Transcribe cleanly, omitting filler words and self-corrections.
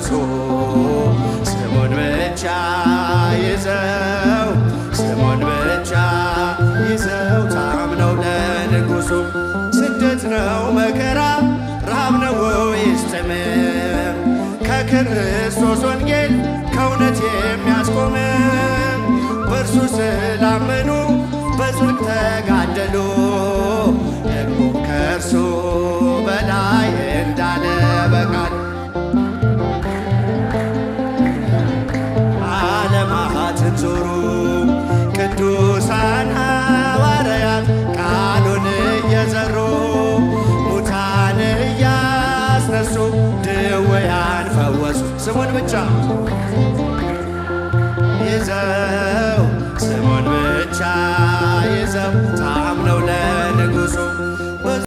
ፈወሱ። ስሙን ብቻ ይዘው ስሙን ብቻ ይዘው ታምነው ለንጉሡ ስደት ነው መከራ ረሃብ ነው ወይስ ጥም ከክርስቶስ ወንጌል ከእውነት የሚያስቆም በእርሱ ስላመኑ በጽድቅ ተጋደሉ ደግሞ ከእርሱ በላይ እንዳለ በቃል ዓለማትን ዞሩ ቅዱሳን ሐዋርያት ቃሉን እየዘሩ ሙታን እያስነሱ ድውያን ፈወሱ። ስሙን ብቻ ይዘው ስሙን ብቻ ይዘው ታምነው ለንጉሡ